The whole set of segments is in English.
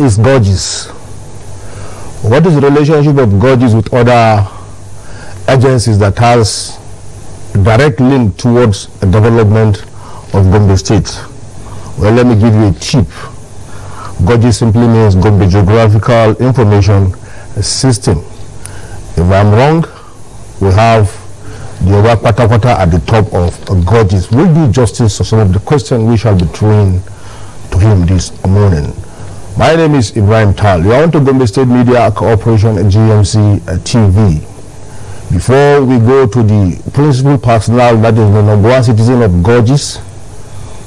is Gorges? What is the relationship of Gorges with other agencies that has direct link towards the development of Gombe State? Well, let me give you a tip. Gorges simply means Gombe Geographical Information System. If I'm wrong, we have the Oba Patapata at the top of Gorges. Will do justice to some of the questions we shall be throwing to him this morning. My name is Ibrahim Tal. You are on to Gombe State Media Corporation and GMC-TV. Before we go to the principal personnel, that is the number one citizen of Gorges,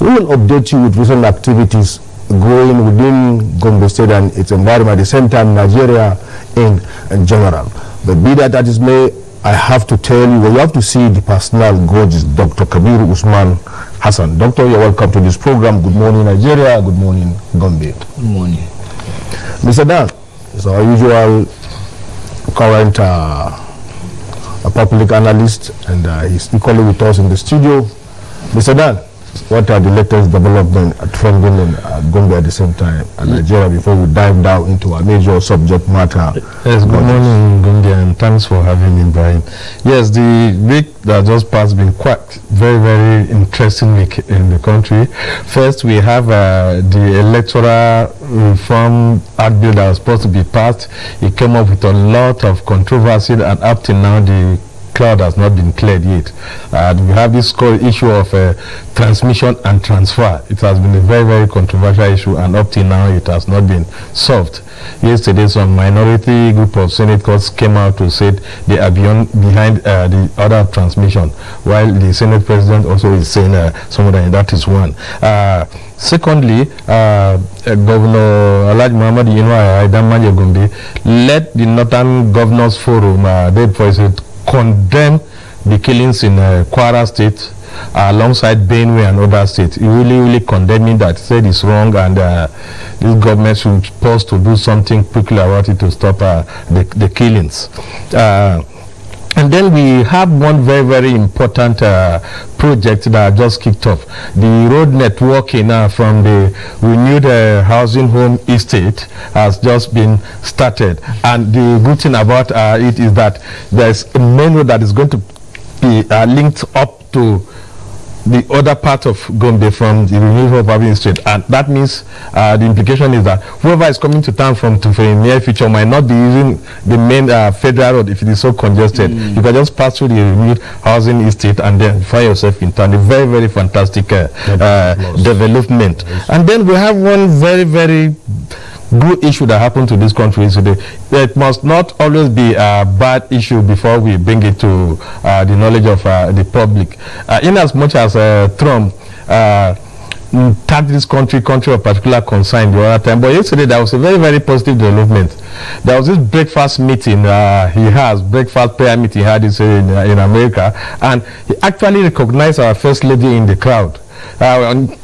we will update you with recent activities going within Gombe State and its environment, at the same time Nigeria in general. But be that as it may, I have to tell you, well, you have to see the personnel Gorges, Dr. KABIRU Usman Hassan. Doctor, you're welcome to this program. Good morning, Nigeria. Good morning, Gombe. Good morning. Mr. Dan is our usual current public analyst, and he's equally with us in the studio. Mr. Dan, what are the latest developments trending in Gombe at the same time and Nigeria before we dive down into our major subject matter? Yes, good morning, Gombe, and thanks for having me, Brian. Yes, the week that just passed been quite very interesting week in the country. First, we have the electoral reform act bill that was supposed to be passed. It came up with a lot of controversy, and up till now the cloud has not been cleared yet. We have this issue of transmission and transfer. It has been a very controversial issue, and up till now it has not been solved. Yesterday, some minority group of Senate courts came out to say they are behind the other transmission, while the Senate President also is saying something that is one. Secondly, Governor Alhaji Muhammad Idamaje Gombe led the Northern Governors Forum, condemn the killings in Kwara State alongside Benue and other states. He really condemning that, said it's wrong, and this government should pause to do something quickly about it to stop the killings. And then we have one very important project that just kicked off. The road networking from the renewed housing home estate has just been started. And the good thing about it is that there's a main road that is going to be linked up to the other part of Gombe from the renewal of housing estate, and that means the implication is that whoever is coming to town from the near future might not be using the main federal road if it is so congested. You can just pass through the renewed housing estate and then find yourself in town. A very fantastic development. And then we have one very good issue that happened to this country today. It must not always be a bad issue before we bring it to the knowledge of the public. In as much as Trump tagged this country of particular concern the other time, but yesterday there was a very positive development. There was this breakfast meeting breakfast prayer meeting he had in America, and he actually recognized our first lady in the crowd.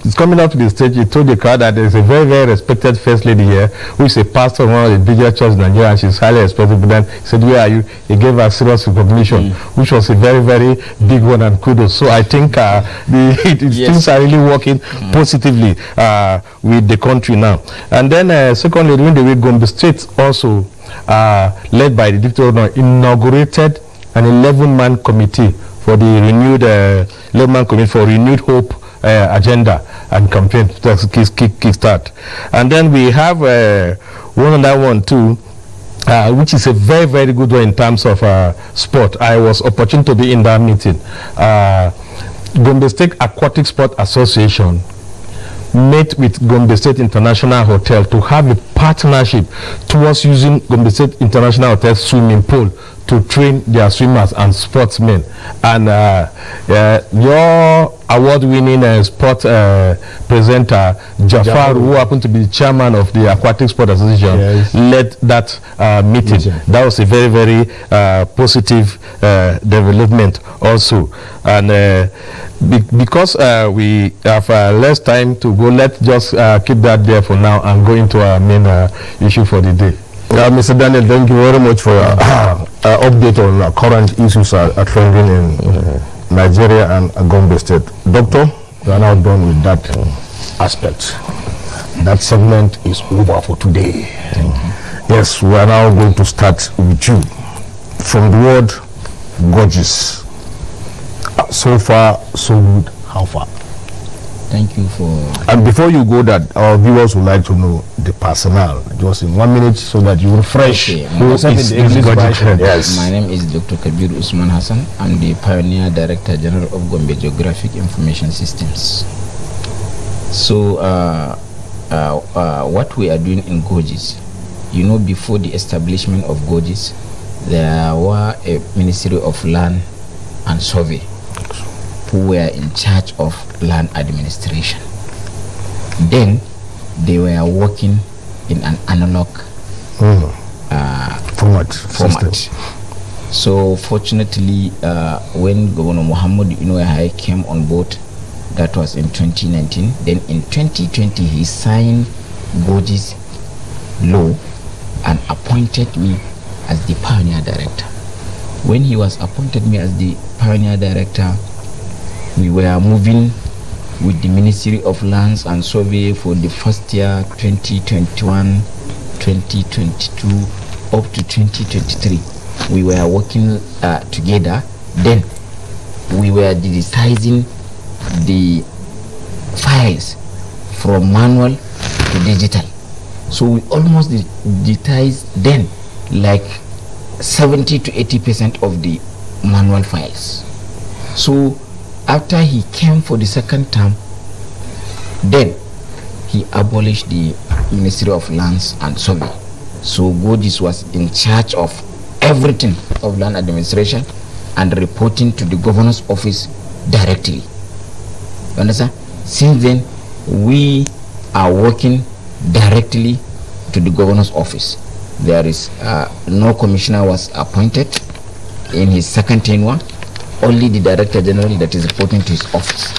He's coming up to the stage. He told the crowd that there's a very respected first lady here, who is a pastor of one of the biggest churches in Nigeria, and she's highly respected. But then he said, "Where are you?" He gave her serious recognition, which was a very big one, and kudos. So I think things are really working positively with the country now. And then secondly, during the week, Gombe State also, led by the Deputy Governor, inaugurated an 11-man committee for the renewed 11-man committee for renewed hope agenda and campaign to kick start. And then we have one other one too, which is a very good one in terms of sport. I was opportune to be in that meeting. Gombe State Aquatic Sport Association met with Gombe State International Hotel to have a partnership towards using Gombe State International Hotel swimming pool to train their swimmers and sportsmen. And your award-winning sport presenter, Jafar, who happened to be the chairman of the Aquatic Sport Association, led that meeting. That was a very positive development also. And because we have less time to go, let's just keep that there for now and go into our main issue for the day. Mr. Daniel, thank you very much for your update on current issues are trending in Nigeria and Gombe State. Doctor, we are now done with that aspect. That segment is over for today. Yes, we are now going to start with you. From the word gorgeous. So far, so good. How far? Thank you for... And before you go, that our viewers would like to know the personnel, just in 1 minute, so that you refresh. Okay. Who is the English version? Yes. My name is Dr. KABIRU HASSAN. I'm the Pioneer Director General of GOMBE Geographic Information Systems. So, what we are doing in Gorges, you know, before the establishment of Gorges, there were a Ministry of Land and Survey who were in charge of land administration. Then they were working in an analog format. So fortunately, when Governor Muhammad Inuahai came on board, that was in 2019. Then in 2020, he signed Gorges law and appointed me as the Pioneer Director. When he was appointed me as the Pioneer Director, we were moving with the Ministry of Lands and Survey for the first year, 2021, 2022, up to 2023. We were working together. Then we were digitizing the files from manual to digital. So we almost digitized then like 70 to 80% of the manual files. So after he came for the second term, then he abolished the Ministry of Lands and Survey. So Gorges was in charge of everything of land administration and reporting to the governor's office directly. You understand? Since then, we are working directly to the governor's office. There is no commissioner was appointed in his second tenure. Only the Director General that is reporting to his office.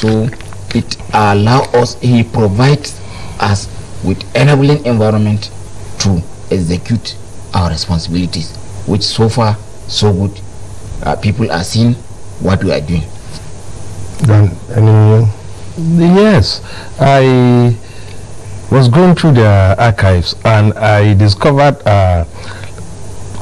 So it allows us, he provides us with enabling environment to execute our responsibilities, which so far so good. People are seeing what we are doing. Yes, I was going through the archives and I discovered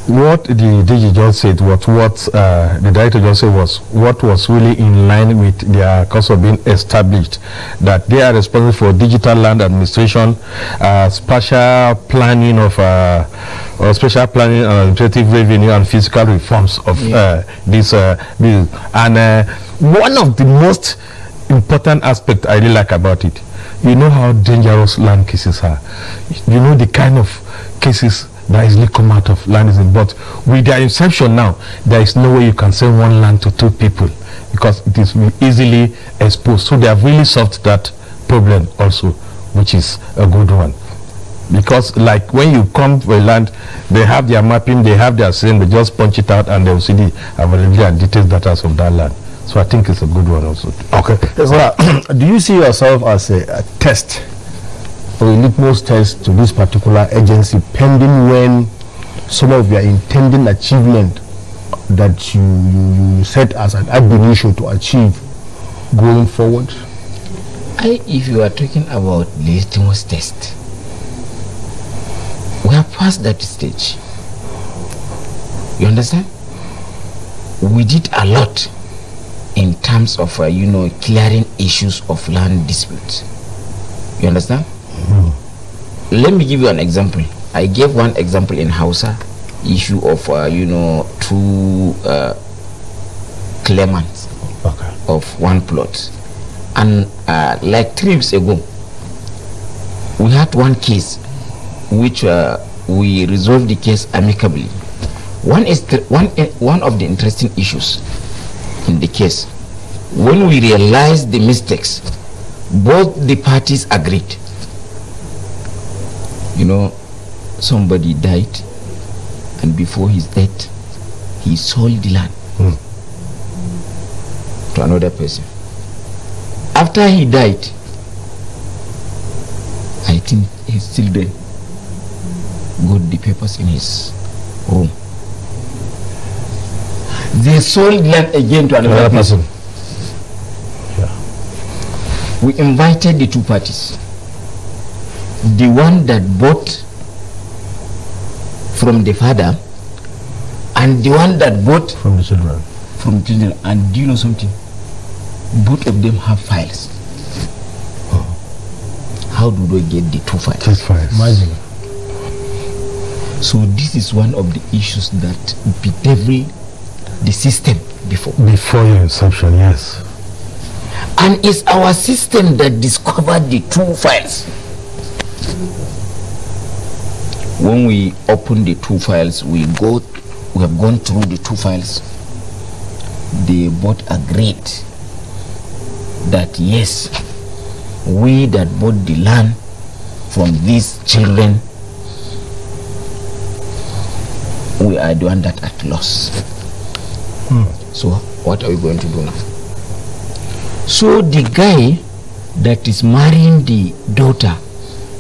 what the DG just said, what the director just said was what was really in line with their course of being established, that they are responsible for digital land administration, spatial planning of special planning and administrative revenue and fiscal reforms of this. And one of the most important aspects I really like about it, you know how dangerous land cases are. You know the kind of cases that easily come out of landism, but with their inception now, there is no way you can sell one land to two people because it is easily exposed. So they have really solved that problem also, which is a good one. Because like when you come to a land, they have their mapping, they have their saying, they just punch it out and they will see the availability and detailed data of that land. So I think it's a good one also. Okay. So, do you see yourself as a test or a litmus test to this particular agency pending when some of your intending achievement that you set as an admonition to achieve going forward? If you are talking about litmus test, we have passed that stage. You understand? We did a lot in terms of clearing issues of land disputes. You understand? Let me give you an example. I gave one example in Hausa, issue of two claimants of one plot, and like 3 weeks ago we had one case which we resolved the case amicably. One of the interesting issues in the case, when we realized the mistakes, both the parties agreed. Somebody died, and before his death, he sold the land to another person. After he died, I think his children got the papers in his room. They sold land again to another person. We invited the two parties. the one that bought from the father and the one that bought From the children. from children. And do you know something? Both of them have files. How do they get the two files? Just files. Imagine. So this is one of the issues that bedevil the system before. Before your inception, yes. And it's our system that discovered the two files. When we open the two files, we have gone through the two files. They both agreed that yes, we that bought the land from these children, we are the one that at loss. So what are we going to do now? So the guy that is marrying the daughter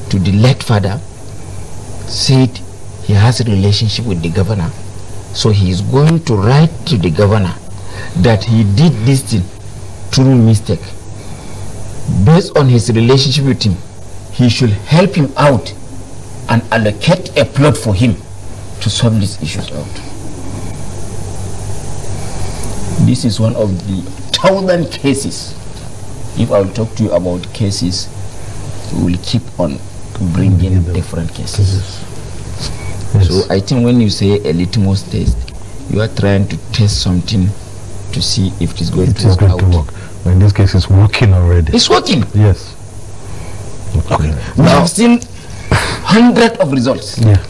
to the late father said he has a relationship with the governor, so he is going to write to the governor that he did this thing through mistake. Based on his relationship with him, he should help him out and allocate a plot for him to solve these issues out. This is one of the 1,000 cases. If I will talk to you about cases, we will keep on bringing different cases. Yes. So I think when you say a litmus test, you are trying to test something to see if it is going It to is work going out. to work. But in this case, it's working already. It's working. Yes. Okay. We have seen hundreds of results. Yeah.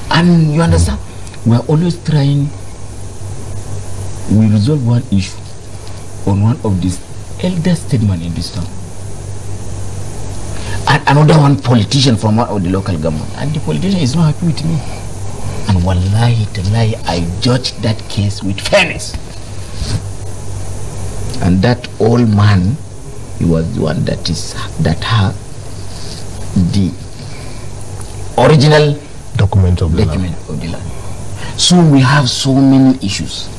And you understand? We are always trying. We resolve one issue on one of these elder statesmen in this town, and another one politician from one of the local government, and the politician is not happy with me. And wallahi tallahi, I judged that case with fairness. And that old man, he was the one that had the original Document of the land. document of the land. So we have so many issues.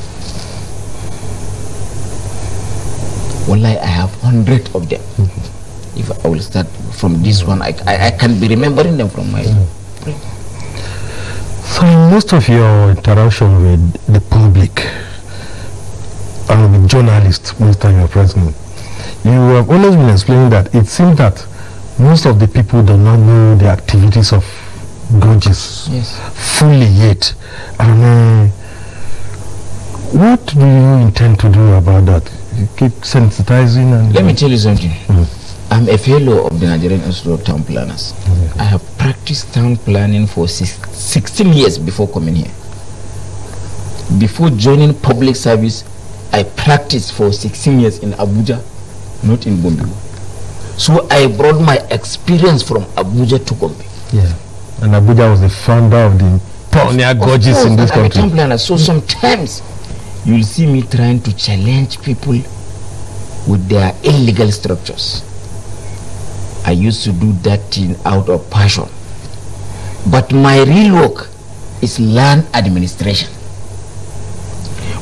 Wallahi, I have hundreds of them. If I will start from this one, I can be remembering them from my brain. So in most of your interaction with the public and with journalists, most time you're present, you have always been explaining that it seems that most of the people do not know the activities of Gorges fully yet. And what do you intend to do about that? You keep sensitizing and... Let me tell you something. I'm a fellow of the Nigerian Institute of Town Planners. I have practiced town planning for 16 years before coming here. Before joining public service, I practiced for 16 years in Abuja, not in Gombe. So I brought my experience from Abuja to Gombe. Yeah. And Abuja was the founder of the pioneer Gorges in this I'm a country. town planner, so sometimes you'll see me trying to challenge people with their illegal structures. I used to do that thing out of passion. But my real work is land administration.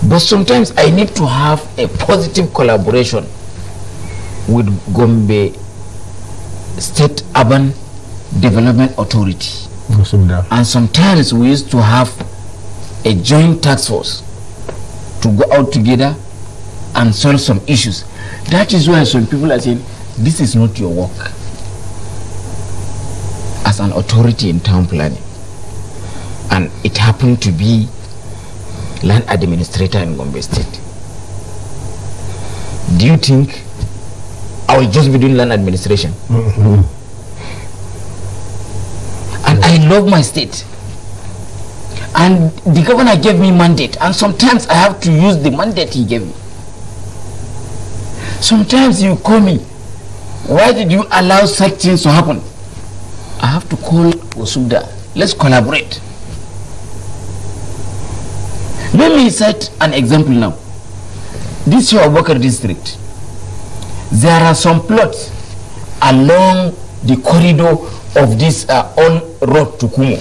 But sometimes I need to have a positive collaboration with Gombe State Urban Development Authority. And sometimes we used to have a joint task force to go out together and solve some issues. That is why some people are saying, this is not your work as an authority in town planning. And it happened to be land administrator in Gombe State. Do you think I will just be doing land administration? And I love my state. And the governor gave me mandate, and sometimes I have to use the mandate he gave me. Sometimes you call me, why did you allow such things to happen? I have to call Osubda. Let's collaborate. Let me set an example now. This your Abubakar district. There are some plots along the corridor of this old road to Kumo.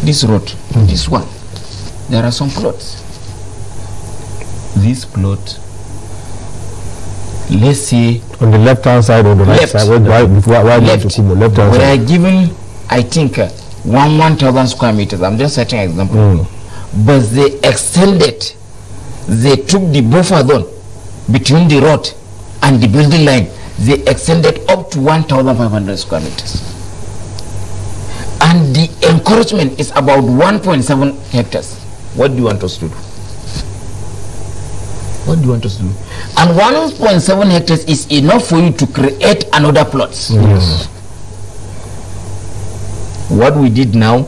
This road, this one. There are some plots. This plot let's say on the left-hand side or the right side? Why left. Left-hand We side. are given, I think, 1,000 square meters. I'm just setting an example. But they extended, they took the buffer zone between the road and the building line. They extended up to 1,500 square meters. And the encouragement is about 1.7 hectares. What do you want us to do? What do you want us to do? And 1.7 hectares is enough for you to create another plot. Yes. What we did now,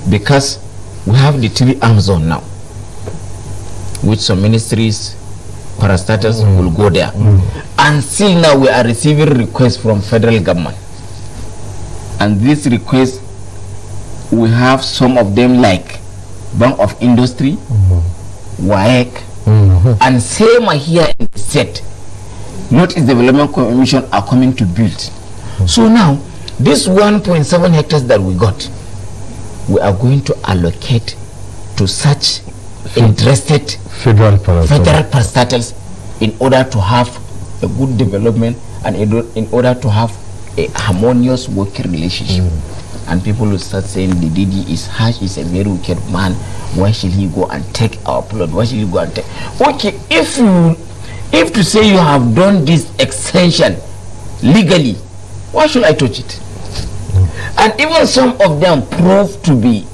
because we have the 3 arm zone now, which some ministries, parastatals will go there. And still now we are receiving requests from federal government. And these requests, we have some of them like Bank of Industry, WAEC, and same here in the state. Northeast Development Commission are coming to build. So now, this 1.7 hectares that we got, we are going to allocate to such interested Federal parastatals in order to have a good development and in order to have a harmonious working relationship. And people will start saying the DD is harsh, is a very wicked man. Why should he go and take our plot? Why should he go and take? Okay, if to say you have done this extension legally, why should I touch it? And even some of them prove to be,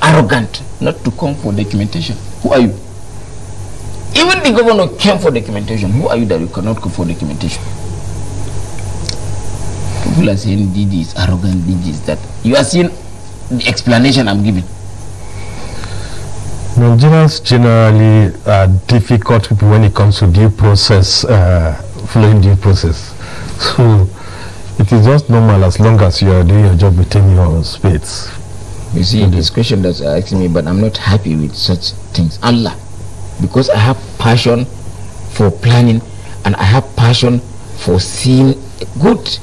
arrogant, not to come for documentation. Who are you? Even the governor came for documentation. Who are you that you cannot come for documentation? People are saying DD is arrogant, DD is that. You are seeing the explanation I'm giving. Nigerians generally are difficult people when it comes to due process, following due process. So it is just normal as long as you are doing your job within your space. You see, this question that's asking me, but I'm not happy with such things. Allah, because I have passion for planning and I have passion for seeing good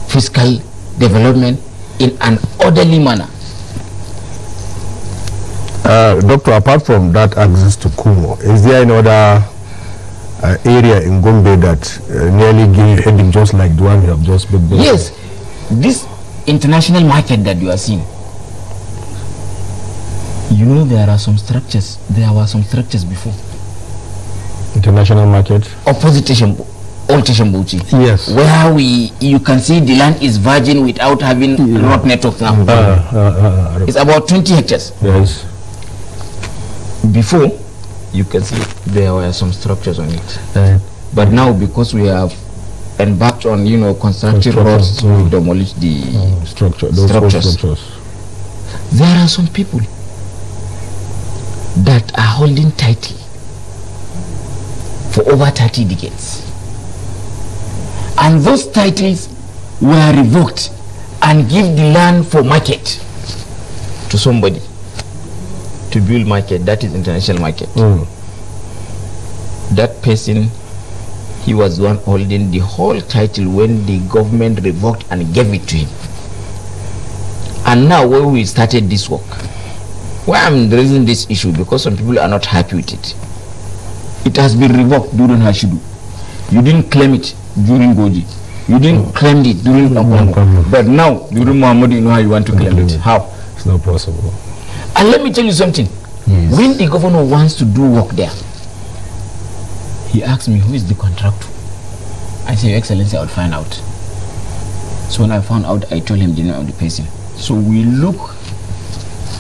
fiscal development in an orderly manner. Doctor, apart from that access to Kumo, is there any other area in Gombe that nearly gave you headache just like the one you have just built? Yes, this international market that you are seeing, there are some structures. There were some structures before. International market? Opposite Old Teshombuchi. Yes. Where you can see the land is virgin without having road network now. It's about 20 hectares. Yes. Before, you can see there were some structures on it. But now, because we have embarked on, constructing roads to demolish the structures, there are some people that are holding title for over 30 decades. And those titles were revoked and give the land for market to somebody to build market. That is international market. That person, he was the one holding the whole title when the government revoked and gave it to him. And now when we started this work, why I'm raising this issue, because some people are not happy with it. It has been revoked during Hashidu. You didn't claim it during Goji. You didn't claim it during Nakongo. But now, during Muhammad, you know how you want to claim it. How? It's not possible. And let me tell you something. Yes. When the governor wants to do work there, he asked me, who is the contractor? I said, Your Excellency, I will find out. So when I found out, I told him the name of the person. So we look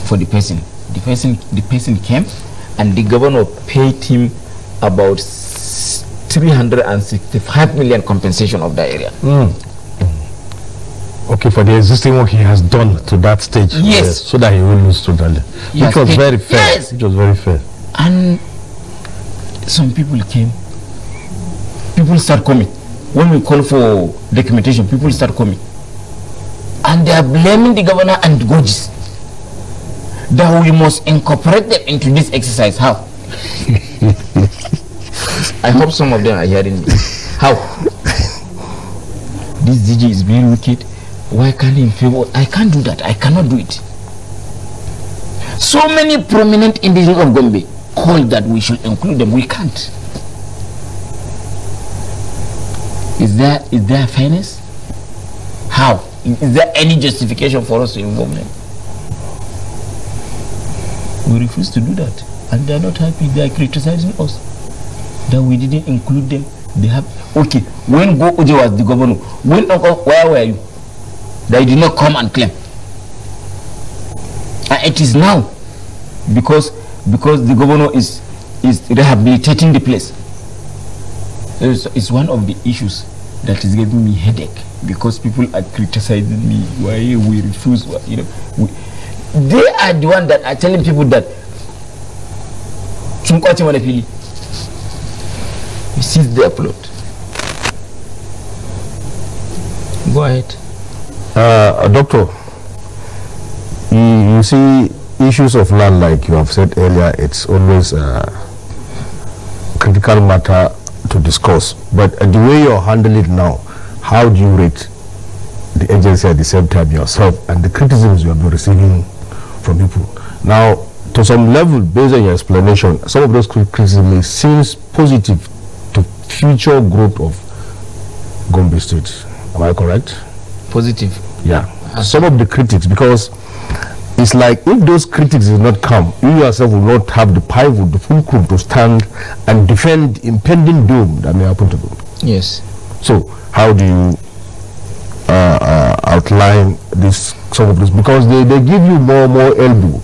for the person. The person came, and the governor paid him about 365 million compensation of the area. Okay, for the existing work he has done to that stage. Yes. So that he will lose to that. Which was very fair. Yes. Which was very fair. And some people came. People start coming. When we call for documentation, people start coming. And they are blaming the governor and Gojis that we must incorporate them into this exercise. How? I hope some of them are hearing me. How? This DG is being wicked. Why can't he favor? I can't do that. I cannot do it. So many prominent individuals of Gombe called that we should include them. We can't. Is there fairness? How? Is there any justification for us to involve them? We refuse to do that, and they are not happy. They are criticizing us that we didn't include them. They have okay. When Go Oje was the governor, where were you? They did not come and claim. And it is now because the governor is rehabilitating the place. It's one of the issues that is giving me headache, because people are criticizing me why we refuse. They are the one that are telling people that you see their plot. Go ahead. Doctor, you see, issues of land, like you have said earlier, it's always a critical matter to discuss. But the way you're handling it now, how do you rate the agency at the same time yourself and the criticisms you have been receiving from people? Now, to some level, based on your explanation, some of those criticisms seems positive to future growth of Gombe State. Am I correct? Positive. Yeah. Some of the critics, because it's like if those critics did not come, you yourself will not have the pivot, the full crew to stand and defend impending doom that may happen to them. Yes. So how do you outline this, some of this? Because they give you more elbow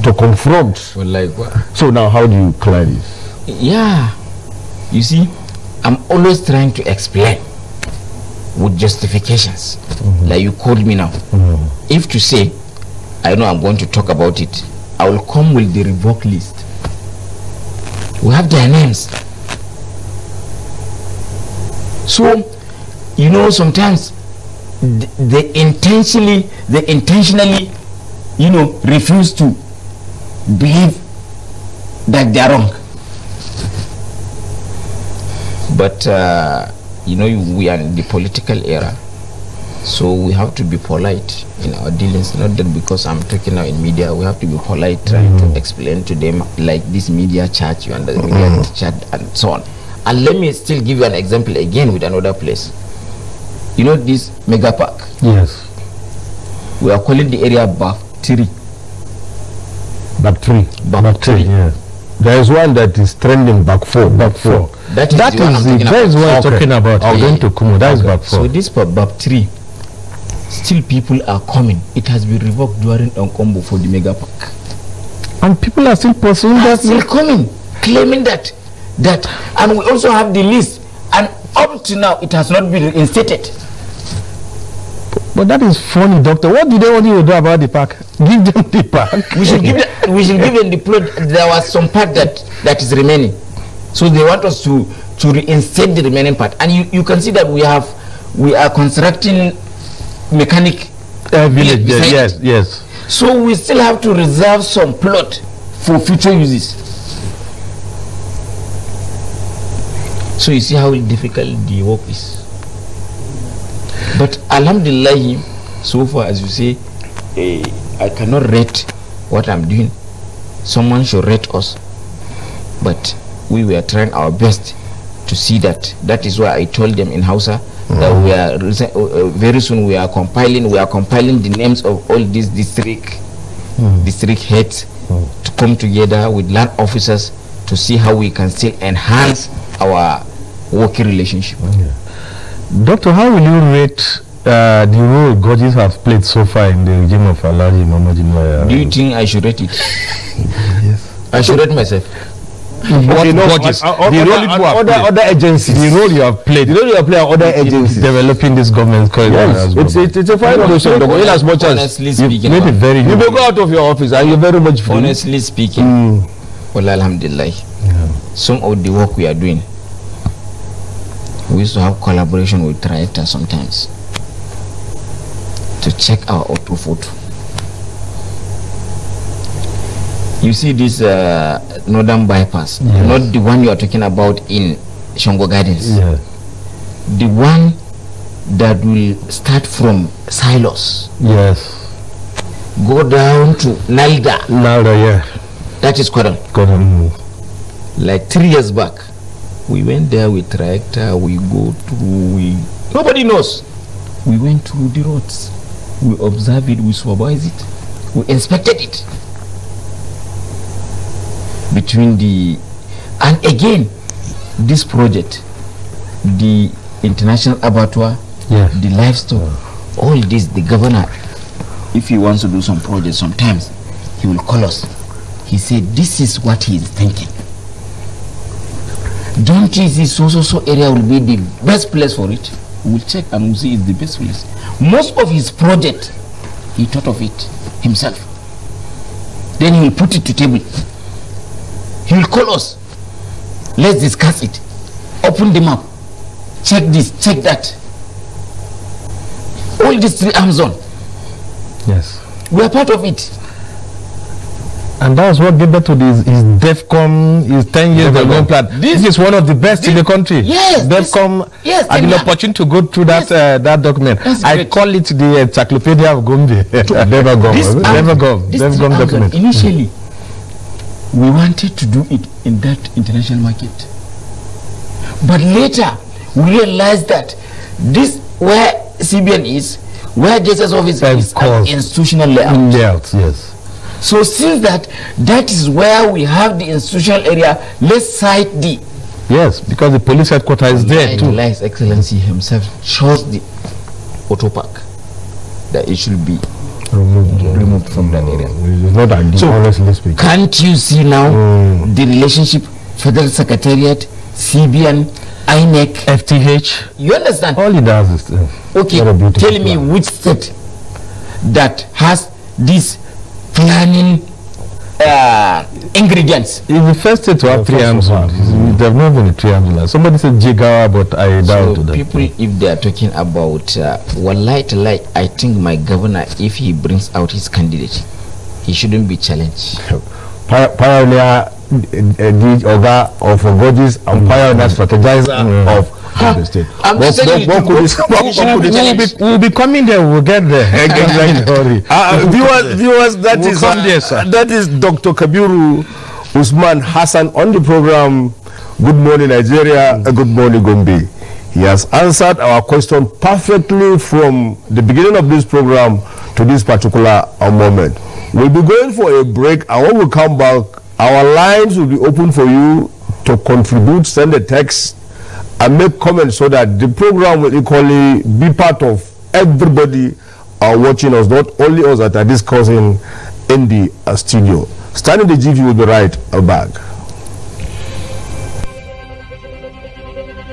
to confront. Well, like what? So now how do you clear this? Yeah. You see, I'm always trying to explain with justifications. Like you called me now. If to say, I know I'm going to talk about it, I will come with the revoked list. We have their names. So, sometimes they intentionally, refuse to believe that they are wrong. But, we are in the political era, so we have to be polite in our dealings. Not that because I'm talking now in media, we have to be polite, trying to explain to them, like this media chat, you understand, media chat and so on. And let me still give you an example again with another place. This mega park. Yes. We are calling the area Bak 3. Bak 3. Bak 3. Yeah. There is one that is trending Bak 4. Bak 4. That is what I'm talking about. I'm going to Kumu. That is Bak 4. So this Bak 3, still people are coming. It has been revoked during Nkombo for the mega park. And people are still pursuing that. Still coming, claiming that. And we also have the list. And up to now, it has not been reinstated. But that is funny, doctor. What do they want you to do about the park? Give them the park. We should give them the plot. There was some part that is remaining. So they want us to reinstate the remaining part. And you can see that we are constructing mechanic village. Yes. So we still have to reserve some plot for future uses. So you see how difficult the work is. But alhamdulillah, so far, as you say, I cannot rate what I'm doing. Someone should rate us. But we were trying our best to see that. That is why I told them in Hausa that we are very soon we are compiling the names of all these district heads to come together with land officers to see how we can still enhance our working relationship. Doctor, how will you rate the role Gorgeous have played so far in the regime of Alhaji Muhammad? Do you think I should rate it? Yes. I should rate myself. Other agencies. The role you have played. The role you have played other agencies. Developing this government corridor. Yes. It's a fine question. In as much as honestly speaking, you may go out of your office and you're very much free. Honestly speaking, well, alhamdulillah, some of the work we are doing, we used to have collaboration with Tractor sometimes to check our auto photo. You see this northern bypass, not the one you are talking about in Shongo Gardens. The one that will start from Silos. Yes. Go down to Nalda. Nalda, yeah. That is Kodam. Kodam. Like 3 years back, We went there with tractor, we go through, nobody knows. We went through the roads, we observed it, we supervised it, we inspected it. And again, this project, the international abattoir, the livestock, all this, the governor, if he wants to do some project, sometimes he will call us. He said, this is what he is thinking. Don't you see so area will be the best place for it? We'll check and we'll see it's the best place. Most of his project, he thought of it himself. Then he will put it to table. He will call us. Let's discuss it. Open the map. Check this, check that. All this 3 arm zone. Yes. We are part of it. And that's what gave birth to his DEFCON, his 10 years development plan. This is one of the best in the country. Yes. DEFCON, I had the opportunity to go through that that document. I call it the encyclopedia of Gombe. DEFCON document. Initially, we wanted to do it in that international market. But later, we realized that this, where CBN is, where Justice Office is, an institutional layout. Yes. So since that is where we have the institutional area, let's cite the... Yes, because the police headquarters is there too. His Excellency himself chose the auto park that it should be removed from that area. It's not ideal, so, honestly speaking. Can't you see now the relationship, Federal Secretariat, CBN, INEC, FTH? You understand? All it does is... okay, tell me which state that has this planning ingredients. It's the first state to have 3 arms. They've not been 3 arms. Somebody said GOMBAWA, but I doubt that. People, if they are talking about I think my governor, if he brings out his candidate, he shouldn't be challenged. Pioneer Oga of Gorgeous and Pioneer strategizer of the state. We'll be coming there. We'll get there. Viewers, that is Dr. KABIRU USMAN HASSAN on the program Good Morning Nigeria, Good Morning Gombe. He has answered our question perfectly from the beginning of this program to this particular moment. We'll be going for a break, and when we come back, our lines will be open for you to contribute, send a text, and make comments so that the program will equally be part of everybody watching us, not only us that are discussing in the studio. Standing the GV will be right back.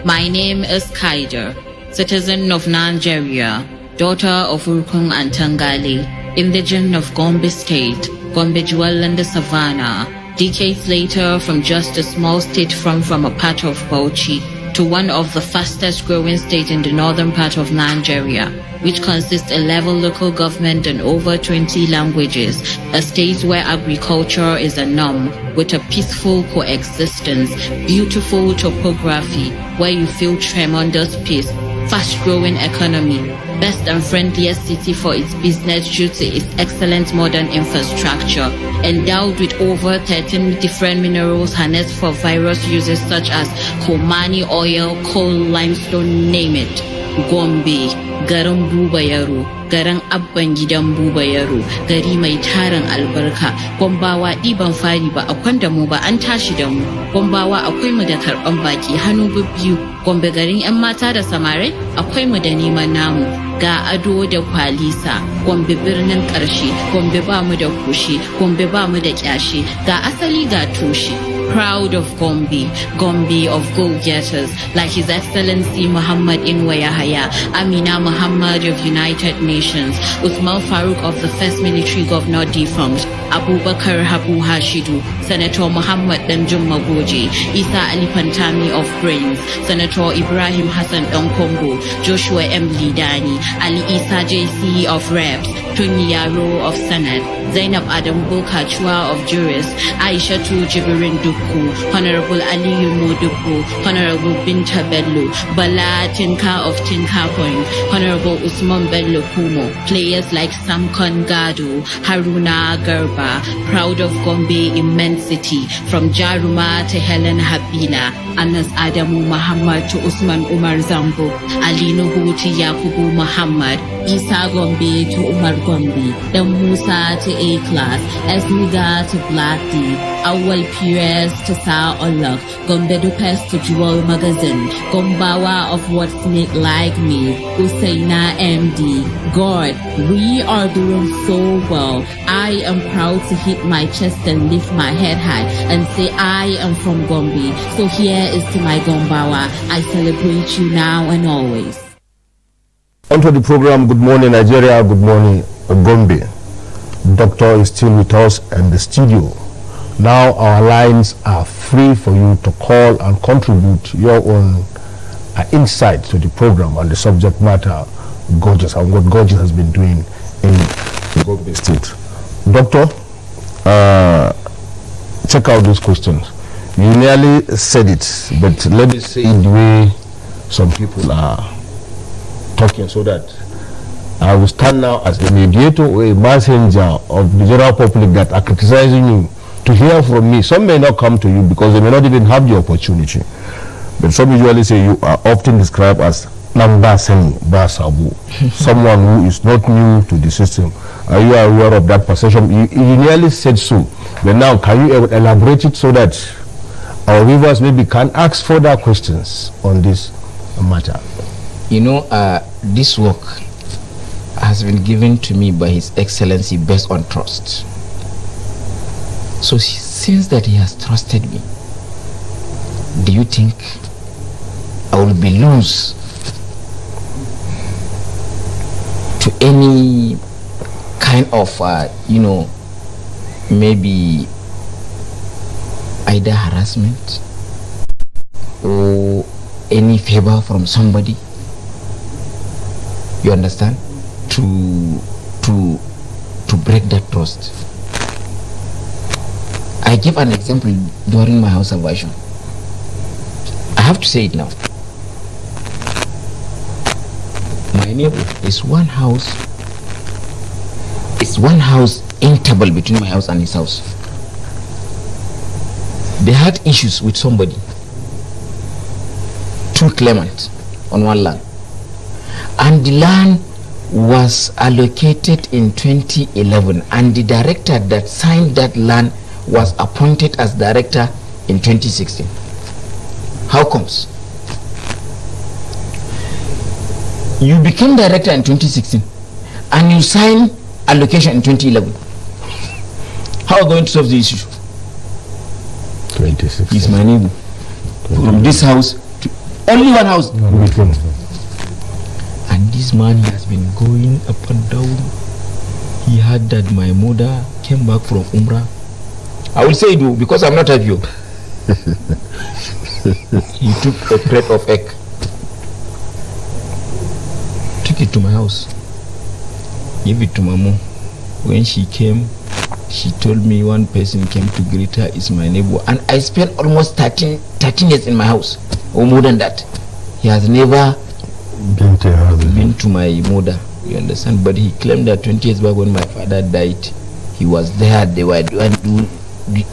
My name is Kaider, citizen of Nigeria, daughter of Urkung and Tangale, indigene of Gombe State, Gombe Juwelande Savannah. Decades later, from just a small state from a part of Bauchi to one of the fastest growing states in the northern part of Nigeria, which consists 11 local government and over 20 languages, a state where agriculture is a norm, with a peaceful coexistence, beautiful topography, where you feel tremendous peace, fast-growing economy, best and friendliest city for its business due to its excellent modern infrastructure, endowed with over 13 different minerals harnessed for various uses such as Komani oil, coal, limestone, name it. Gombe, garin Buba Yaro, garin Abban gidan Buba Yaro, gari mai tarin albarka. Gombawa ɗiban fari ba a kwanda mu ba, an tashi da mu. Gombawa akwai mu da karɓan baki hannu bibbiyu. Gombe garin 'yan mata da samarai akwai mu da neman namu. Ga ado da kwalisa, Gombe birnin ƙarshe, Gombe ba mu da kushe, Gombe ba mu da ƙyashe, ga asali ga tushe. Proud of Gombe, Gombe of go-getters, like His Excellency Muhammad Inwa Yahaya, Amina Muhammad of United Nations, Uthman Farouk of the first military governor defunct, Abubakar Habu Hashidu, Senator Muhammad Danjum Magoji, Isa Ali Pantami of Brains, Senator Ibrahim Hassan Congo, Joshua M. Lidani, Ali Isa JC of Reps, Tony Yaro of Senate, Zainab Adam Bokachua of Juris, Aisha Tu Jibirin Duku, Honorable Ali Moduku, Honorable Binta Bello, Bala Tinka of Tinka Point, Honorable Usman Bello Kumo, players like Samkon Gado, Haruna Garba, proud of Gombe immensity, from Jaruma to Helen Habila, Anas Adamu Muhammad to Usman Umar Zambo, Ali Nuhu to Yakubu Muhammad, Isa Gombe to Umar Gombe, Dan Musa to A-Class, Esmiga to Black D, Awal Pires to Sa Olaf, Gombe Dupes to Jewel Magazine, Gombawa of What's Snake Like Me, Usaina MD. God, we are doing so well. I am proud to hit my chest and lift my head high and say I am from Gombe. So here is to my Gombawa. I celebrate you now and always. Onto the program. Good morning, Nigeria. Good morning, Gombe. Doctor is still with us in the studio. Now our lines are free for you to call and contribute your own insight to the program on the subject matter, Gorgeous, and what Gorgeous has been doing in Gombe State. Doctor, check out those questions. You nearly said it, but let me say it the way some people are talking, so that I will stand now as a mediator or a messenger of the general public that are criticizing you to hear from me. Some may not come to you because they may not even have the opportunity. But some usually say you are often described as Nambaseni Basabu, someone who is not new to the system. Are you aware of that perception? You nearly said so. But now, can you elaborate it so that our viewers maybe can ask further questions on this matter? You know, this work has been given to me by His Excellency based on trust. So since that he has trusted me, do you think I will be loose to any kind of, you know, maybe either harassment or any favor from somebody? You understand? To break that trust. I give an example during my house salvation. I have to say it now. My neighbor is one house. It's one house interval between my house and his house. They had issues with somebody. Two claimants on one land. And the land was allocated in 2011, and the director that signed that land was appointed as director in 2016. How comes? You became director in 2016 and you signed allocation in 2011. How are you going to solve the issue? 2016. He's my neighbor. From this house to only one house. And this man has been going up and down. He heard that my mother came back from Umrah. I will say it because I'm not a Jew. He took a crate of egg, took it to my house, gave it to my mom. When she came, she told me one person came to greet her is my neighbor, and I spent almost 13 years in my house, or more than that. He has never been to my mother, you understand? But he claimed that 20 years back when my father died, he was there. They were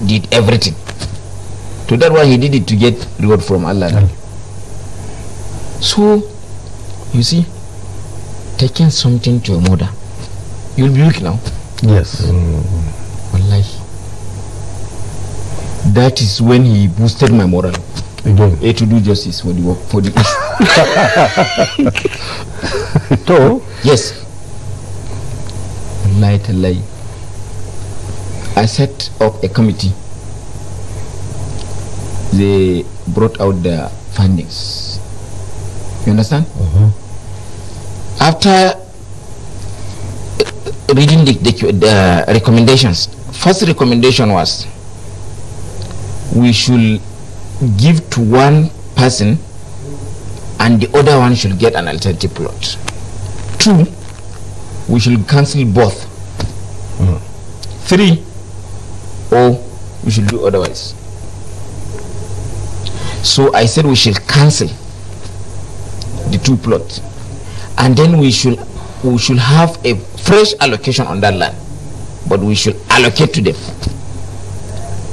did everything. To that one, he did it to get reward from Allah. So, you see, taking something to your mother, you'll be weak now. Yes. Wallahi. That is when he boosted my moral. Again. To do justice for the work, for the So, yes. Wallahi. I set up a committee. They brought out their findings. You understand? After reading the recommendations, first recommendation was we should give to one person and the other one should get an alternative plot. Two, we should cancel both. 3, or we should do otherwise. So I said we should cancel the 2 plots, and then we should have a fresh allocation on that land, but we should allocate to them.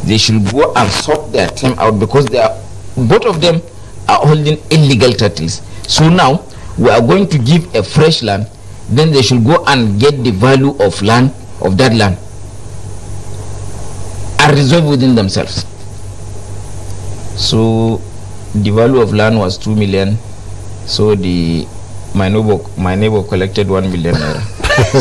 They should go and sort their time out, because they are, both of them are holding illegal titles. So now we are going to give a fresh land, then they should go and get the value of land, of that land, and resolve within themselves. So the value of land was 2 million. So my neighbor collected 1 million naira.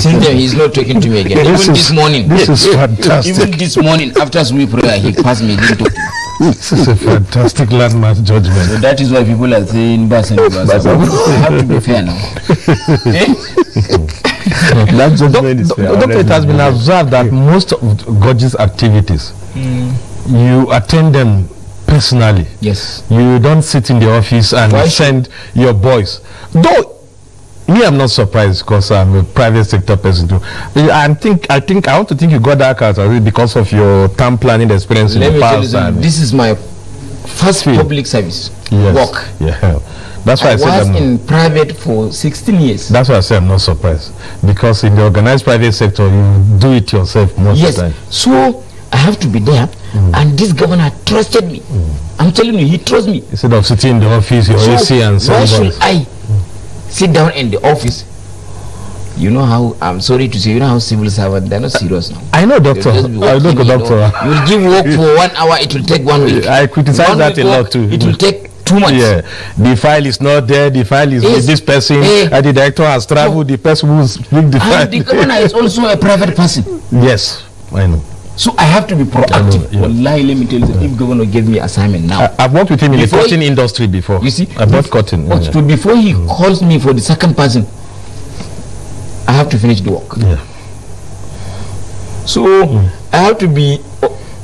Since then, he's not talking to me again. Even this morning, this is fantastic. Even this morning, after we prayer, he passed me. Didn't talk to me. This is a fantastic landmark judgment. So that is why people are saying Basa. We have to be fair now. That judgment is fair. Doctor, it has been observed that most of Gorge's activities, you attend them personally. Yes. You don't sit in the office and send your boys. Though me, I'm not surprised, because I'm a private sector person too. I want to think you got that character because of your town planning experience in the past. This is my first public service work. Yeah. That's why I said I was in private for 16 years. That's why I say I'm not surprised, because in the organized private sector you do it yourself most of the time. So I have to be there, and this governor trusted me. I'm telling you, he trusts me. Instead of sitting in the office, your AC and why should I sit down in the office? You know how, I'm sorry to say, you know how civil servants, they're not serious now. I know, doctor. I know, doctor. You will give work for 1 hour, it will take 1 week. I criticize that a lot too. It will take 2 months. Yeah, the file is not there. The file is with this person. And the director has traveled. The person who speak the file. And the governor is also a private person. Yes, I know. So I have to be proactive. Wallahi, let me tell you, if governor gave me assignment now. I've worked with him in the cotton industry before. You see, I bought cotton. Before he calls me for the second person, I have to finish the work. Yeah. So I have to be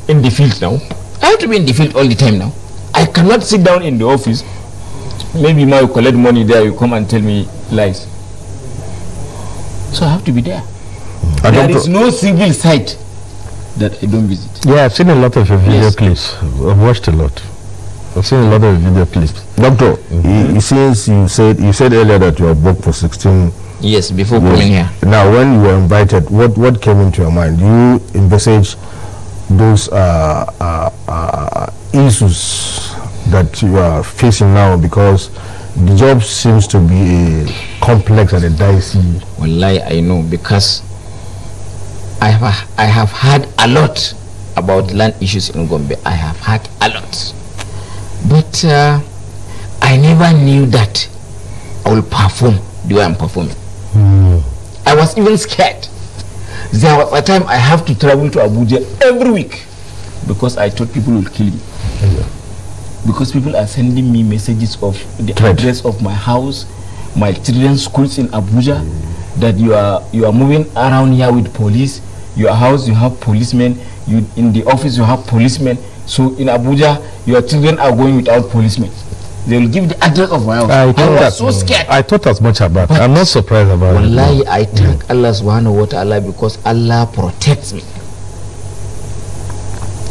in the field now. I have to be in the field all the time now. I cannot sit down in the office. Maybe you collect money there, you come and tell me lies. So I have to be there. There is no single site that I don't visit. Yeah, I've seen a lot of your video clips. I've watched a lot. I've seen a lot of video clips. Doctor, since you said earlier that you have worked for 16 years before coming here. Now, when you were invited, what came into your mind? Do you envisage those issues that you are facing now, because the job seems to be complex and a dicey? Wallahi, I know, because I have heard a lot about land issues in Gombe. I have heard a lot, but I never knew that I will perform the way I'm performing. I was even scared. There was a time I have to travel to Abuja every week because I thought people would kill me. Because people are sending me messages of the address of my house, my children's schools in Abuja, that you are moving around here with police. Your house, you have policemen. You in the office, you have policemen. So in Abuja, your children are going without policemen. They will give the address of my house. I was so scared. I thought as much about it. I'm not surprised about it. Wallahi, I thank Allah subhanahu wa ta'ala, because Allah protects me.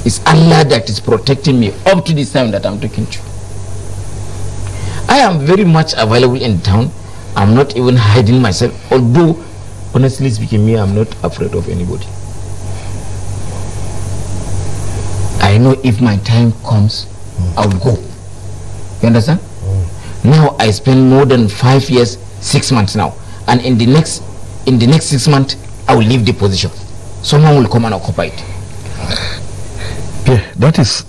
It's Allah that is protecting me up to this time that I'm talking to you. I am very much available in town. I'm not even hiding myself. Although, honestly speaking, me, I'm not afraid of anybody. I know if my time comes, I'll go. You understand? Now I spend more than 5 years, 6 months now, and in the next 6 months, I will leave the position. Someone will come and occupy it. Yeah,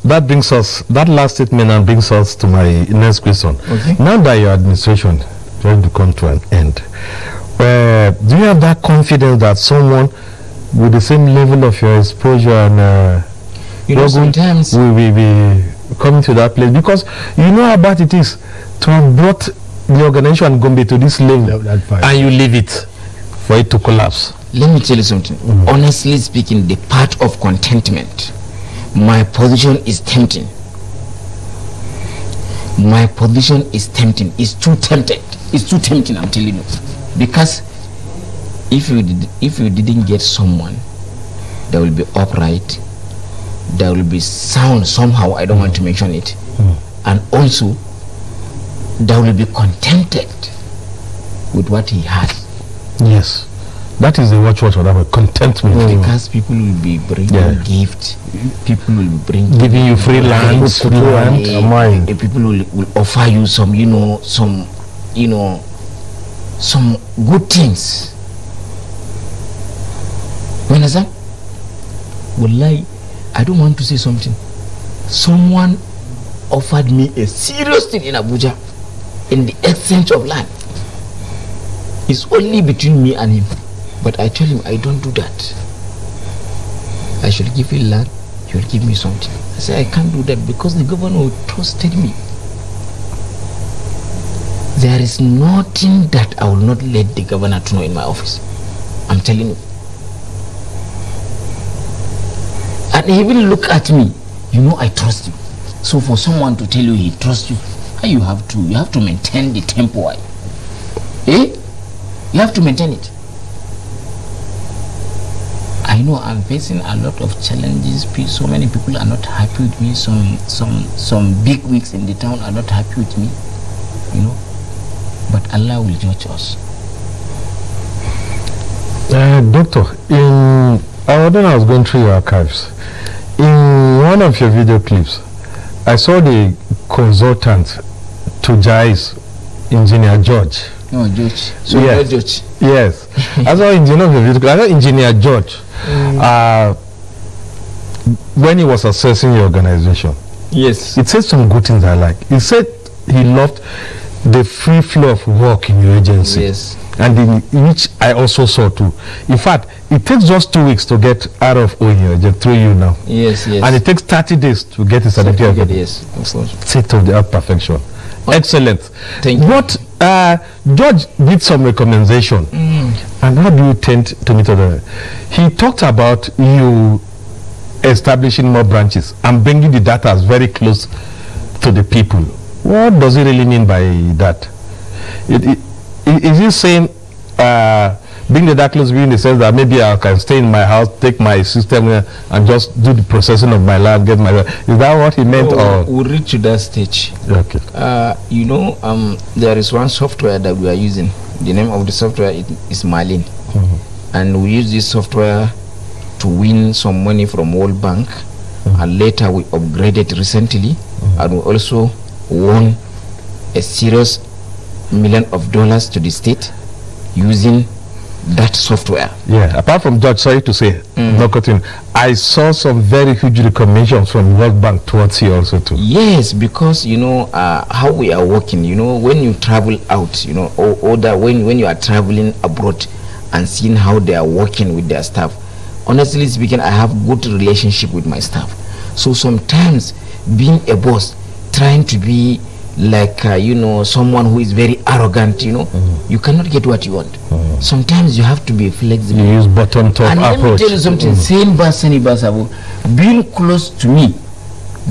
that brings us, that last statement and brings us to my next question. Okay. Now that your administration is going to come to an end, do you have that confidence that someone with the same level of your exposure and sometimes will be coming to that place? Because you know how bad it is to have brought the organization Gombe to this level and you leave it for it to collapse. Let me tell you something. Honestly speaking, the part of contentment, my position is tempting. My position is tempting. It's too tempted. It's too tempting, I'm telling you. Because if you didn't get someone there will be upright, there will be sound somehow, I don't want to mention it, and also there will be contented with what he has. Yes. That is the watchword for that word, contentment. Because people will be bringing gifts, people will be bringing, giving you free land, people will offer you some, some good things. You understand? Wallahi, I don't want to say something. Someone offered me a serious thing in Abuja, in the exchange of land. It's only between me and him. But I tell him, I don't do that. I should give you land, you'll give me something. I say, I can't do that because the governor trusted me. There is nothing that I will not let the governor to know in my office. I'm telling you. And he will look at me, I trust you. So for someone to tell you he trusts you, you have to maintain the tempo. You have to maintain it. I know I'm facing a lot of challenges. So many people are not happy with me. Some big wigs in the town are not happy with me. But Allah will judge us. Doctor, when I was going through your archives, in one of your video clips, I saw the consultant to Jai's engineer George. No, George. So yes. George. Yes. I saw engineer George. When he was assessing your organization, yes, it said some good things I like. He said he loved the free flow of work in your agency. Yes. And which I also saw too. In fact, it takes just 2 weeks to get out of OIO through you now. Yes, yes. And it takes 30 days to get a certificate. Yes, of course. State of the art perfection. Excellent. Thank you. What George did some recommendation, and how do you tend to meet other? He talked about you establishing more branches and bringing the data very close to the people. What does he really mean by that? Is he saying bring the data close in the sense that maybe I can stay in my house, take my system and just do the processing of my land, get my? Is that what he meant? Or we'll reach to that stage. Okay. There is one software that we are using. The name of the software is Malin, and we use this software to win some money from World Bank, and later we upgraded recently, and we also won a serious $1 million to the state using that software. Yeah, apart from George, sorry to say, I saw some very huge recommendations from World Bank towards you also too. Yes, because how we are working, when you travel out, or when you are traveling abroad and seeing how they are working with their staff, honestly speaking, I have good relationship with my staff. So sometimes being a boss, trying to be like someone who is very arrogant, you cannot get what you want. Sometimes you have to be flexible. You use bottom top and approach. Let me tell you something. Saying Basani, being close to me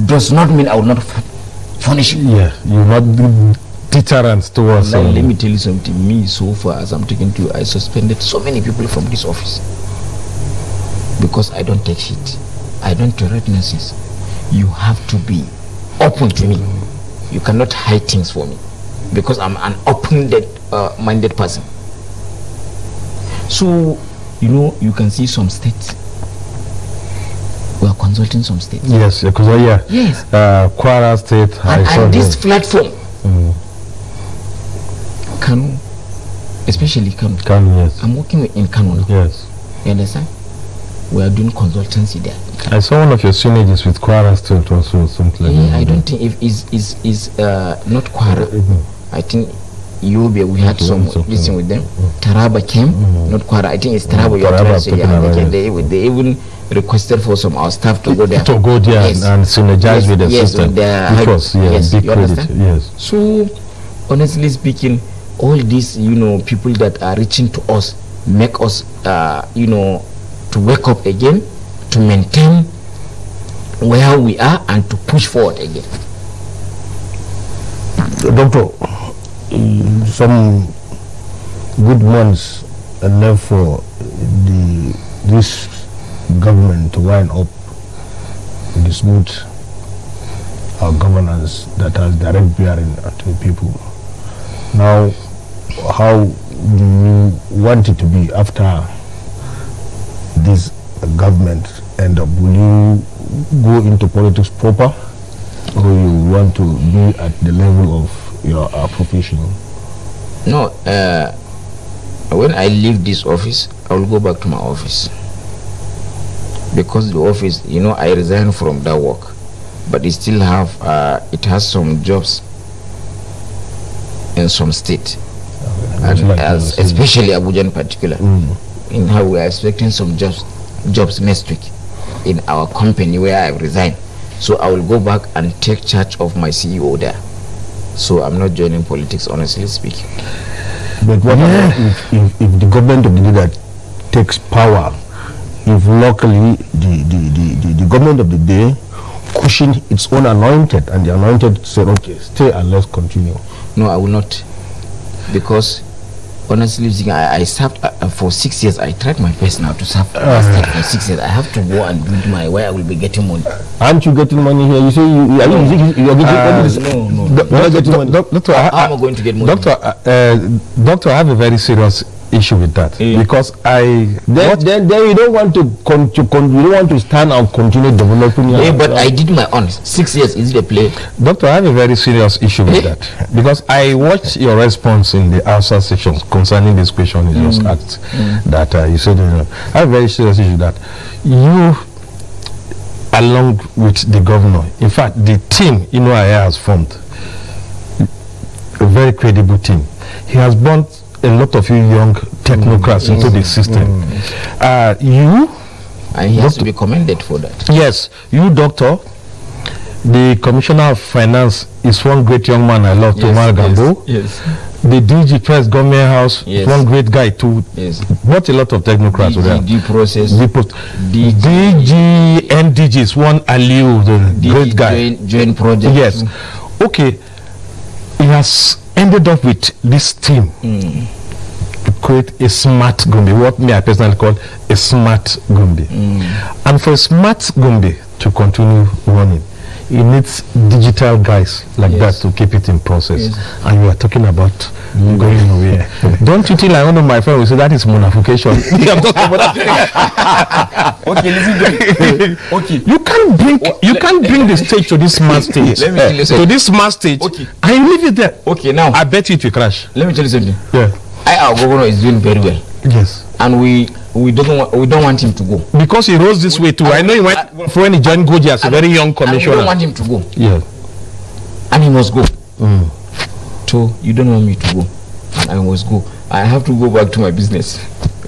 does not mean I will not punish you. Yeah, you will not be deterrent towards. Let me tell you something. Me, so far as I'm talking to you, I suspended so many people from this office because I don't take shit. I don't tolerate nonsense. You have to be open to me. You cannot hide things for me because I'm an open-minded person. So, you can see some states. We are consulting some states. Yes, because yes. Kwara State. And this platform, Kano, especially Kano. Kano, yes. I'm working in Kano now. Yes. You understand? We are doing consultancy there. I saw one of your synergies with Kwara State also, something like that. I don't think if is not Kwara. I think we had some listen with them. Taraba came, not Kwara. I think it's Taraba. They even requested for some our staff to go there. To go there and synergize with the system. Which was big credit. Yes. So, honestly speaking, all these people that are reaching to us make us to wake up again, to maintain where we are and to push forward again. Doctor, some good months are left for this government to wind up the smooth governance that has direct bearing to the people. Now, how do you want it to be after this government end up? Will you go into politics proper, or you want to be at the level of your profession? No, when I leave this office, I will go back to my office, because the office, you know, I resigned from that work, but it still have it has some jobs in some state, and especially Abuja in particular. In how we are expecting some jobs next week in our company where I resigned. So I will go back and take charge of my CEO there. So I'm not joining politics, honestly speaking. But what about if the government of the day that takes power, if locally the government of the day cushion its own anointed, and the anointed said, okay, stay and let's continue? No, I will not, because honestly speaking, I served for 6 years. I tried my best now to serve for 6 years. I have to go and build my where I will be getting money. Aren't you getting money here? You say you are getting money. No. Doctor, how am I going to get money? Doctor, I have a very serious issue with that, because then you don't want to you don't want to stand and continue developing your but I did my own. 6 years, is it a play? Doctor, I have a very serious issue with that, because I watched your response in the answer section concerning this question you just asked, that you said, I have a very serious issue that you, along with the governor, in fact the team I has formed, a very credible team. He has brought a lot of you young technocrats into the system. And he has to be commended for that. Yes, you, Doctor, the Commissioner of Finance is one great young man I love, Tomar Gambo. Yes. The DG Press Government House, one great guy too. Yes. What a lot of technocrats there. DG NDG is one Aliu, the great guy. Join project. Yes. Okay. He has ended up with this team to create a smart Gombe, what me I personally call a smart Gombe. And for a smart Gombe to continue running, it needs digital guys like that to keep it in process. And you are talking about going nowhere. Don't you think like one of my friends will say that is monafication? I'm talking about that. Okay, listen. Okay. You can't bring the stage to this smart stage. Let me tell you something. To this smart stage. Okay. And you leave it there. Okay, now I bet you it will crash. Let me tell you something. Yeah. Our governor is doing very well. Yes. And we don't want him to go, because he rose this way too. I know he went for when he joined Goji as a very young commissioner. We don't want him to go. Yeah. And he must go. So you don't want me to go, and I must go. I have to go back to my business,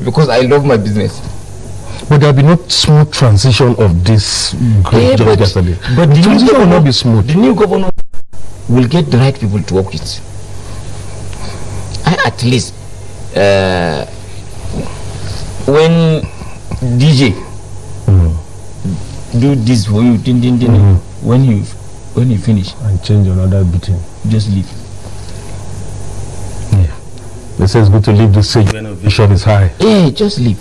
because I love my business. But there will be no smooth transition of this great job yesterday. But the transition will not be smooth. The new governor will get the right people to work with. At least when DJ do this for you, when you finish and change another beating, just leave. Yeah, they say it's good to leave the stage when vision is high. Yeah, just leave.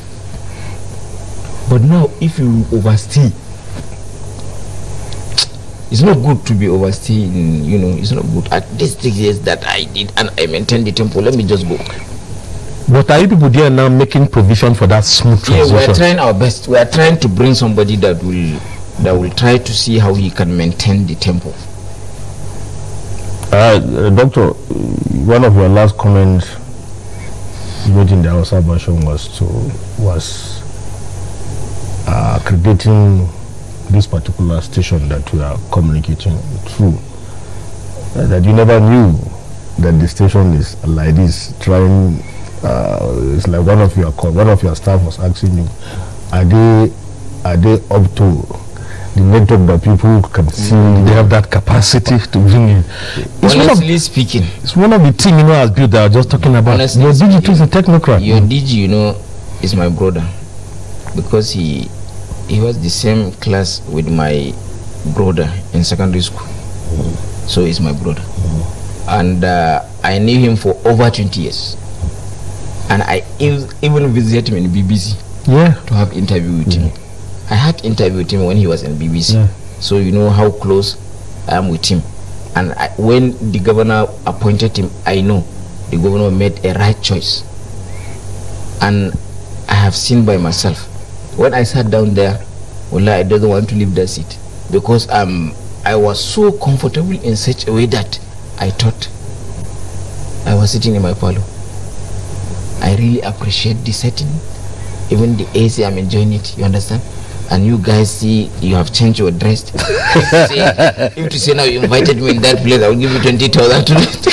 But now, if you overstay, it's not good to be overstaying. It's not good. At these 6 years that I did, and I maintained the tempo, let me just go. But are you people there now making provision for that smooth transition? Yeah, we are trying our best. We are trying to bring somebody that will try to see how he can maintain the tempo. Doctor, one of your last comments made in the Hausa version was crediting this particular station that we are communicating through. That you never knew that the station is like this, trying. It's like one of your staff was asking you, are they up to the network that people can see? They have that capacity to bring in. Honestly speaking, it's one of the things has built that I was just talking about. Your DG is a technocrat. Your DG, is my brother, because he was the same class with my brother in secondary school. So he's my brother. And I knew him for over 20 years. And I even visited him in BBC to have interview with him. I had interviewed him when he was in BBC. Yeah. So you know how close I am with him. And when the governor appointed him, I know the governor made a right choice. And I have seen by myself. When I sat down there, well, I didn't want to leave that seat because I was so comfortable in such a way that I thought I was sitting in my parlor. I really appreciate the setting, even the AC. I'm enjoying it. You understand? And you guys see you have changed your dress. If to say now you invited me in that place, I will give you 20,000 tonight.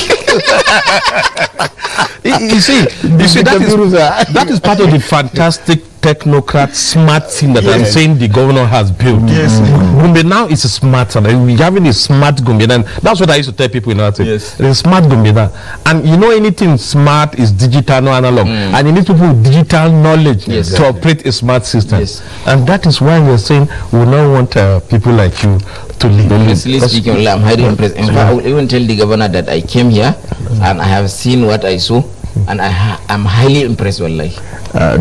You see, that is part of the fantastic technocrat smart team that I'm saying the governor has built. Yes. Gombe now is a smart, and we're having a smart Gombe. And that's what I used to tell people in our team. Yes. It's a smart Gombe now. And you know, anything smart is digital, no analog. And you need people with digital knowledge to operate a smart system. Yes. And that is why we're saying we don't want people like you to lead. Honestly speaking, I'm highly impressed. In fact, I will even tell the governor that I came here and I have seen what I saw, and I'm highly impressed. Wallahi.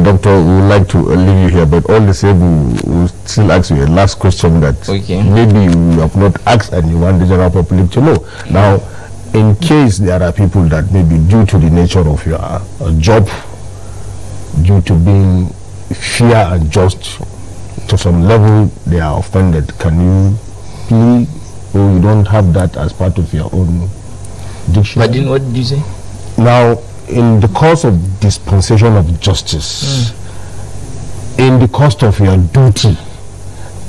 Doctor, we would like to leave you here, but all the same, we'll still ask you a last question that maybe you have not asked and you want the general public to know. Now, in case there are people that maybe due to the nature of your job, due to being fair and just to some level, they are offended, can you plea, or you don't have that as part of your own dictionary? But what did you say? Now, in the course of dispensation of justice, in the course of your duty,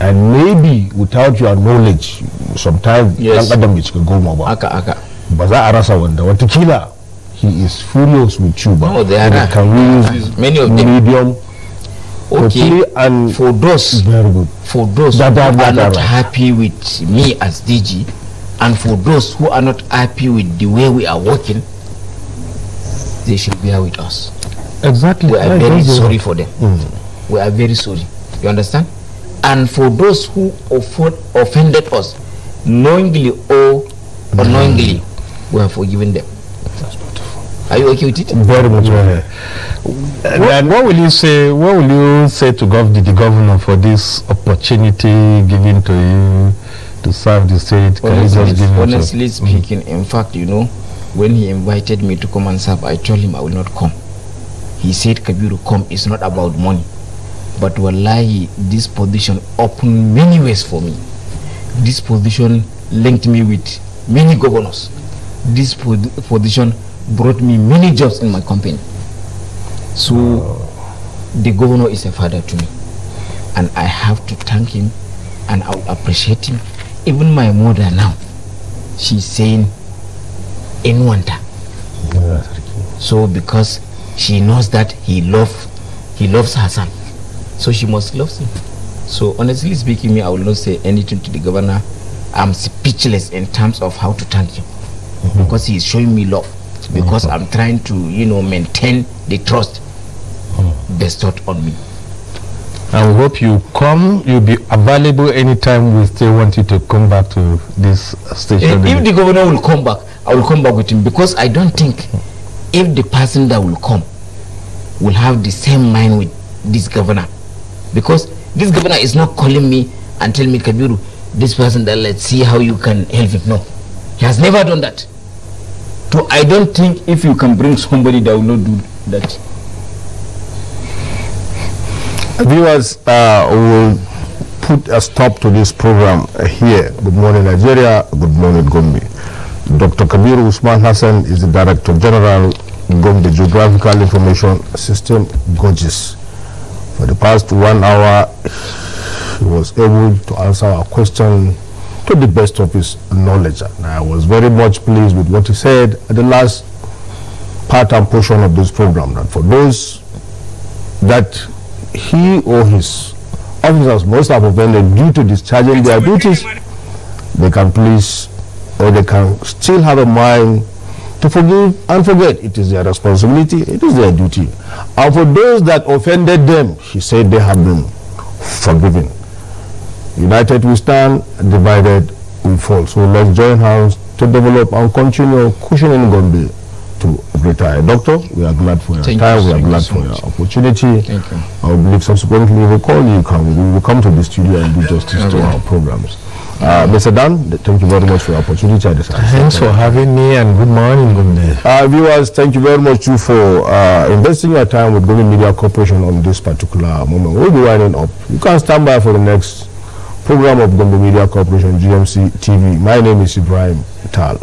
and maybe without your knowledge, sometimes Aka. baza arasa wanda watakila he is furious with you, but no, there are. can we use many of them medium? Okay, and for those very good. For those who are not happy with me as DG, and for those who are not happy with the way we are working, they should bear with us. Exactly. We are very sorry for them. We are very sorry. You understand? And for those who offended us, knowingly or unknowingly, we have forgiven them. That's beautiful. Are you okay with it? Very much. And what will you say? What will you say to the governor for this opportunity given to you to serve the state? Honestly speaking, in fact, you know, when he invited me to come and serve, I told him I will not come. He said, Kabiru, come. It's not about money. But wallahi, this position opened many ways for me. This position linked me with many governors. This position brought me many jobs in my company. So the governor is a father to me, and I have to thank him, and I will appreciate him. Even my mother now, she's saying in Wanta. So because she knows that he loves Hassan, so she must love him. So honestly speaking, me, I will not say anything to the governor. I'm speechless in terms of how to thank him, because he is showing me love, because I'm trying to, you know, maintain the trust bestowed on me. I hope you come. You'll be available anytime we still want you to come back to this station. If the governor will come back, I will come back with him, because I don't think if the person that will come will have the same mind with this governor, because this governor is not calling me and tell me, Kabiru, this person, that let's see how you can help him. No, he has never done that. So I don't think if you can bring somebody that will not do that. Viewers, will put a stop to this program here. Good morning, Nigeria. Good morning, Gombe. Dr. KABIRU Usman Hassan is the Director General, Gombe Geographical Information System, GOGIS. For the past 1 hour, he was able to answer our question to the best of his knowledge. And I was very much pleased with what he said at the last part and portion of this program, that for those that he or his officers must have offended due to discharging their duties, they can please, or they can still have a mind to forgive and forget. It is their responsibility, it is their duty. And for those that offended them, he said they have been forgiven. United we stand, divided we fall. So let's join hands to develop and continue cushioning Gombe to greater heights. Doctor, we are glad for your time. We are glad for your opportunity. Thank you. I believe subsequently we will call you. We will come to the studio and do justice to our programs. Mr. Dan, thank you very much for your opportunity. Thanks for having me, and good morning, Gombe. Viewers, thank you very much too for investing your time with Gombe Media Corporation on this particular moment. We'll be winding up. You can stand by for the next program of Gombe Media Corporation, GMC-TV. My name is Ibrahim Tal.